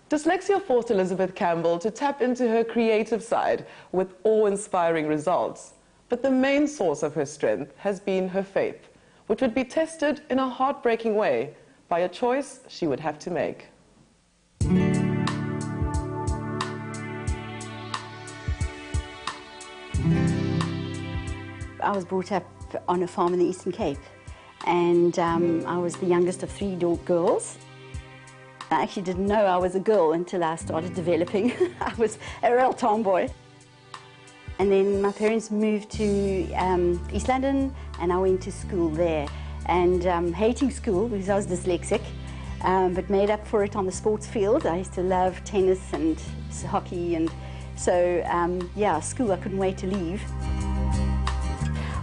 Dyslexia forced Elizabeth Campbell to tap into her creative side with awe-inspiring results. But the main source of her strength has been her faith, which would be tested in a heartbreaking way by a choice she would have to make. I was brought up on a farm in the Eastern Cape, and I was the youngest of three girls. I actually didn't know I was a girl until I started developing. I was a real tomboy. And then my parents moved to East London, and I went to school there. And hating school because I was dyslexic, but made up for it on the sports field. I used to love tennis and hockey, and so yeah, school I couldn't wait to leave.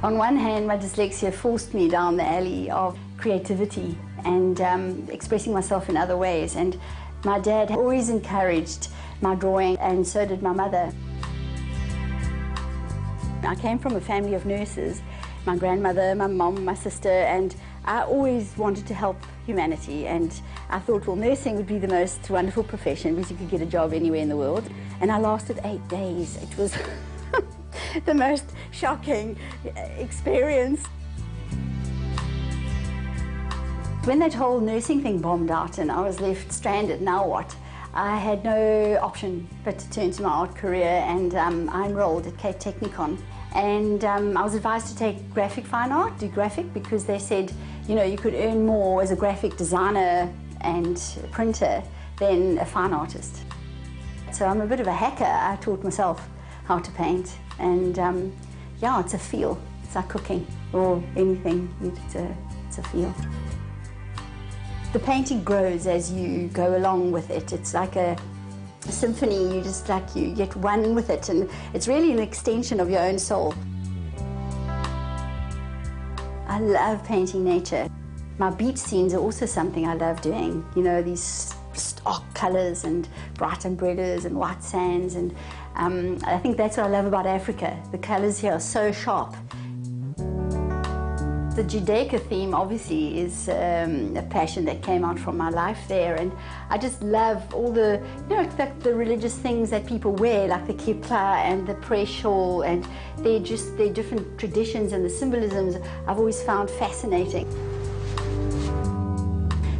On one hand, my dyslexia forced me down the alley of creativity and expressing myself in other ways. And my dad always encouraged my drawing, and so did my mother. I came from a family of nurses, my grandmother, my mom, my sister, and I always wanted to help humanity. And I thought, well, nursing would be the most wonderful profession because you could get a job anywhere in the world. And I lasted 8 days. It was the most shocking experience. When that whole nursing thing bombed out and I was left stranded, now what? I had no option but to turn to my art career, and I enrolled at Cape Technikon. And I was advised to take graphic fine art, do graphic, because they said, you know, you could earn more as a graphic designer and printer than a fine artist. So I'm a bit of a hacker. I taught myself how to paint, and yeah, it's a feel. It's like cooking or anything. It's a feel. The painting grows as you go along with it. It's like a symphony. You get one with it, and it's really an extension of your own soul. I love painting nature. My beach scenes are also something I love doing. You know, these stark colors and bright umbrellas and white sands, and I think that's what I love about Africa. The colors here are so sharp. The Judaica theme obviously is a passion that came out from my life there, and I just love all the, you know, the religious things that people wear, like the kippah and the prayer shawl, and their different traditions and the symbolisms I've always found fascinating.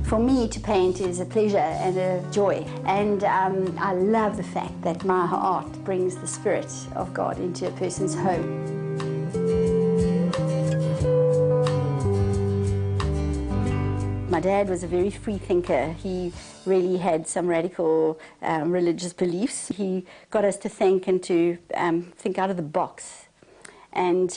For me, to paint is a pleasure and a joy, and I love the fact that my art brings the spirit of God into a person's home. My dad was a very free thinker. He really had some radical religious beliefs. He got us to think and to think out of the box, and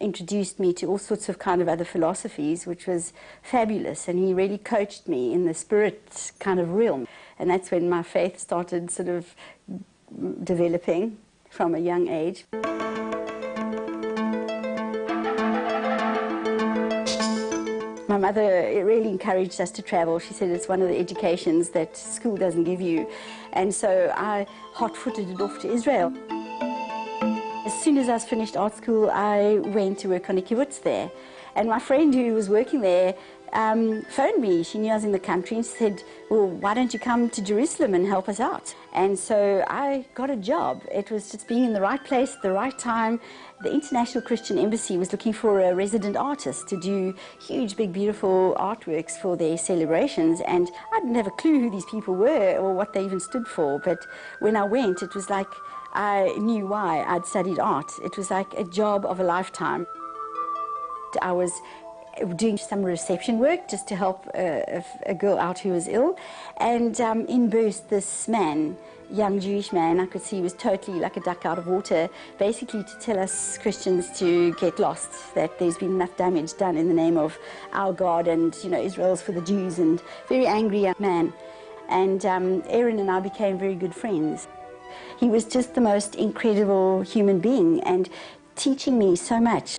introduced me to all sorts of kind of other philosophies, which was fabulous. And he really coached me in the spirit kind of realm. And that's when my faith started sort of developing from a young age. My mother really encouraged us to travel. She said it's one of the educations that school doesn't give you. And so I hot-footed it off to Israel. As soon as I finished art school, I went to work on a kibbutz there. And my friend who was working there phoned me. She knew I was in the country, and she said, well, why don't you come to Jerusalem and help us out? And so I got a job. It was just being in the right place at the right time. The International Christian Embassy was looking for a resident artist to do huge, big, beautiful artworks for their celebrations, and I didn't have a clue who these people were or what they even stood for. But when I went, it was like I knew why I'd studied art. It was like a job of a lifetime. I was doing some reception work just to help a girl out who was ill, and in burst this man, young Jewish man. I could see he was totally like a duck out of water, basically to tell us Christians to get lost, that there's been enough damage done in the name of our God, and, you know, Israel's for the Jews, and very angry young man. And Aaron and I became very good friends. He was just the most incredible human being and teaching me so much.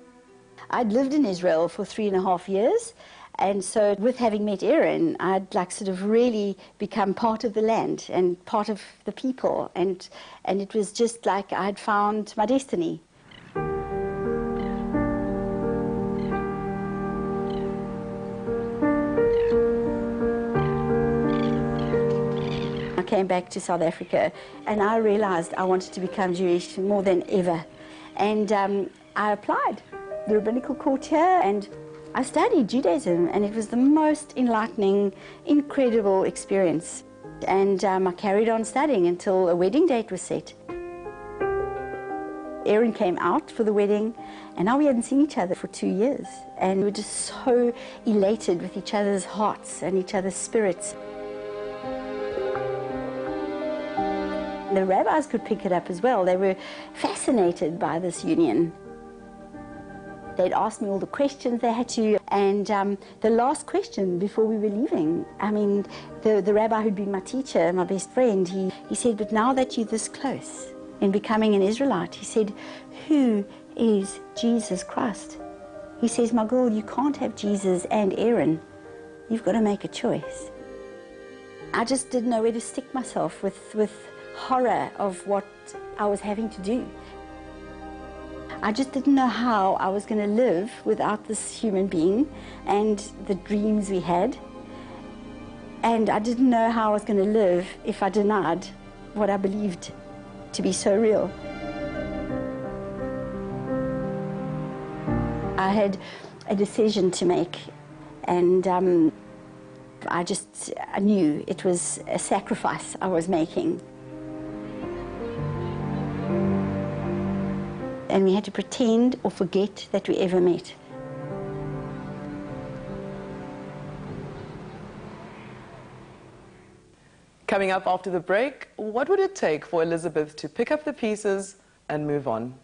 I'd lived in Israel for 3.5 years, and so with having met Aaron, I'd like sort of really become part of the land and part of the people, and it was just like I'd found my destiny. I came back to South Africa and I realized I wanted to become Jewish more than ever. And I applied the rabbinical court here and I studied Judaism, and it was the most enlightening, incredible experience. And I carried on studying until a wedding date was set. Aaron came out for the wedding, and now we hadn't seen each other for 2 years. And we were just so elated with each other's hearts and each other's spirits. The rabbis could pick it up as well. They were fascinated by this union. They'd asked me all the questions they had to, and the last question before we were leaving, I mean, the rabbi who'd been my teacher, my best friend, he said, but now that you're this close in becoming an Israelite, he said, who is Jesus Christ? He says, my girl, you can't have Jesus and Aaron. You've got to make a choice. I just didn't know where to stick myself with horror of what I was having to do. I just didn't know how I was going to live without this human being and the dreams we had. And I didn't know how I was going to live if I denied what I believed to be so real. I had a decision to make, and I knew it was a sacrifice I was making. And we had to pretend or forget that we ever met. Coming up after the break, what would it take for Elizabeth to pick up the pieces and move on?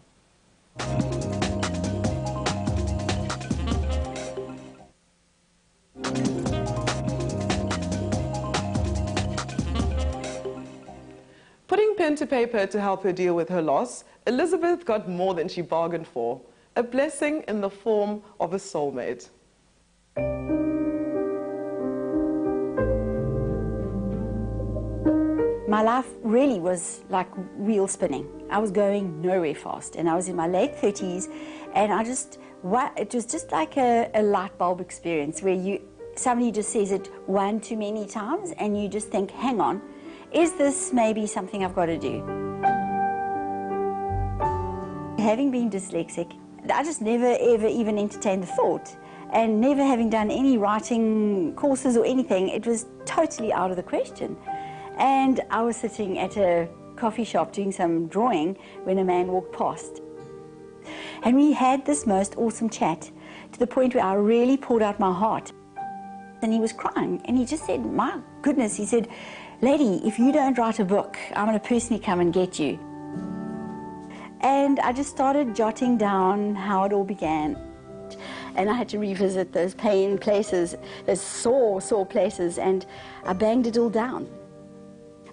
Putting pen to paper to help her deal with her loss, Elizabeth got more than she bargained for, a blessing in the form of a soulmate. My life really was like wheel spinning. I was going nowhere fast, and I was in my late 30s, and it was just like a light bulb experience where somebody just says it one too many times, and you just think, hang on, is this maybe something I've got to do? Having been dyslexic, I just never ever even entertained the thought, and never having done any writing courses or anything, it was totally out of the question. And I was sitting at a coffee shop doing some drawing when a man walked past. And we had this most awesome chat to the point where I really poured out my heart. And he was crying, and he just said, my goodness, he said, lady, if you don't write a book, I'm going to personally come and get you. And I just started jotting down how it all began. And I had to revisit those pain places, those sore places, and I banged it all down.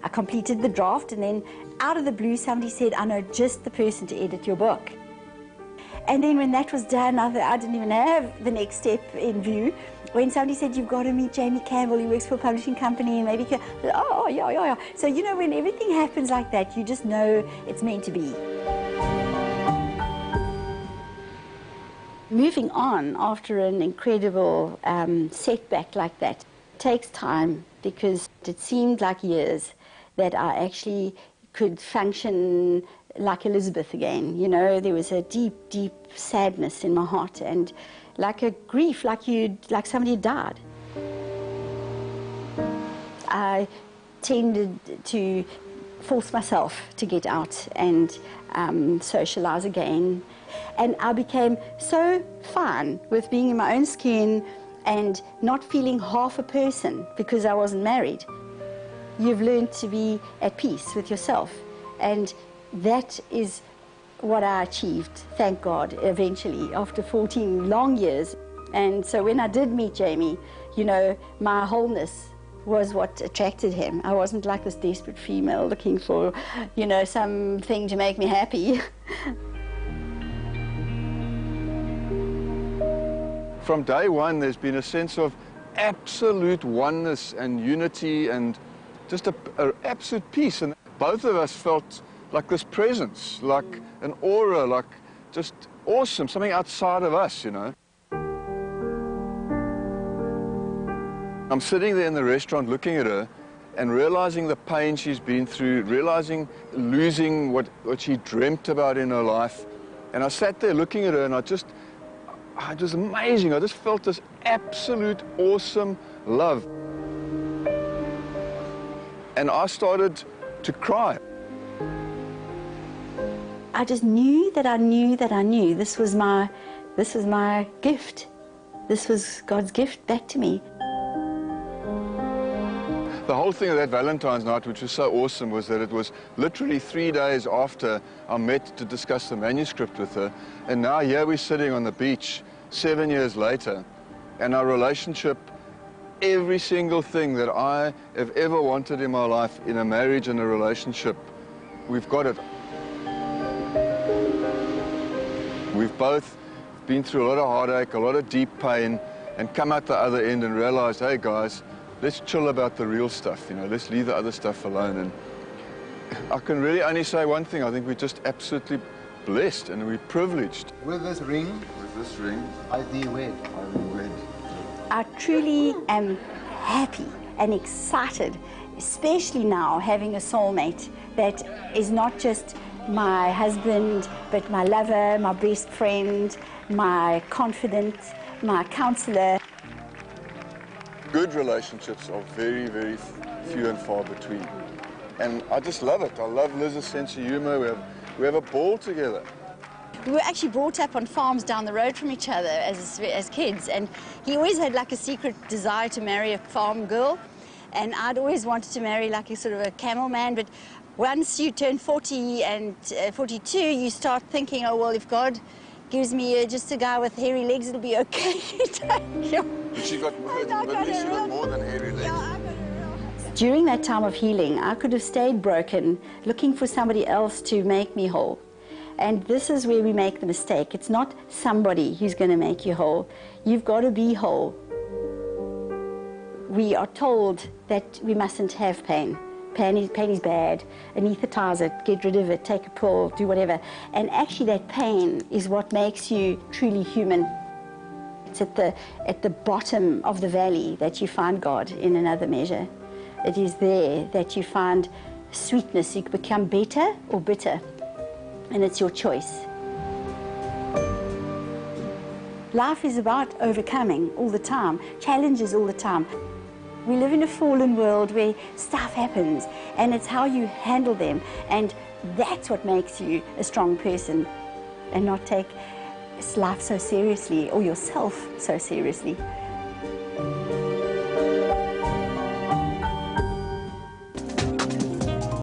I completed the draft, and then out of the blue, somebody said, I know just the person to edit your book. And then when that was done, I didn't even have the next step in view. When somebody said, you've got to meet Jamie Campbell, he works for a publishing company, and maybe, oh, yeah. So, you know, when everything happens like that, you just know it's meant to be. Moving on after an incredible setback like that takes time, because it seemed like years that I actually could function like Elizabeth again. You know, there was a deep, deep sadness in my heart, and like a grief, like somebody died. I tended to force myself to get out and socialize again. And I became so fine with being in my own skin and not feeling half a person because I wasn't married. You've learned to be at peace with yourself, and that is what I achieved, thank God, eventually, after 14 long years. And so when I did meet Jamie, you know, my wholeness was what attracted him. I wasn't like this desperate female looking for, you know, something to make me happy. From day one, there's been a sense of absolute oneness and unity and just an absolute peace. And both of us felt like this presence, like an aura, like just awesome, something outside of us, you know. I'm sitting there in the restaurant looking at her, and realizing the pain she's been through, realizing losing what she dreamt about in her life. And I sat there looking at her, and it was amazing. I just felt this absolute awesome love. And I started to cry. I just knew that I knew that I knew this was my gift. This was God's gift back to me. The whole thing of that Valentine's night, which was so awesome, was that it was literally 3 days after I met to discuss the manuscript with her. And now here we're sitting on the beach 7 years later, and our relationship, every single thing that I have ever wanted in my life, in a marriage and a relationship, we've got it. We've both been through a lot of heartache, a lot of deep pain, and come out the other end and realized, hey guys, let's chill about the real stuff, you know, let's leave the other stuff alone. And I can really only say one thing: I think we're just absolutely blessed and we're privileged. With this ring, I thee wed. I truly am happy and excited, especially now having a soulmate that is not just my husband, but my lover, my best friend, my confidant, my counselor. Good relationships are very, very few and far between. And I just love it. I love Liz's sense of humor. We have a ball together. We were actually brought up on farms down the road from each other as kids, and he always had like a secret desire to marry a farm girl, and I'd always wanted to marry like a sort of a camel man. But once you turn 40 and 42, you start thinking, oh well, if God gives me just a guy with hairy legs, it'll be okay. But she got more than hairy legs. During that time of healing, I could have stayed broken, looking for somebody else to make me whole. And this is where we make the mistake. It's not somebody who's going to make you whole. You've got to be whole. We are told that we mustn't have pain. Pain is bad. Anesthetize it, get rid of it, take a pill, do whatever. And actually that pain is what makes you truly human. It's at the bottom of the valley that you find God in another measure. It is there that you find sweetness. You can become better or bitter. And it's your choice. Life is about overcoming all the time, challenges all the time. We live in a fallen world where stuff happens, and it's how you handle them, and that's what makes you a strong person, and not take life so seriously or yourself so seriously.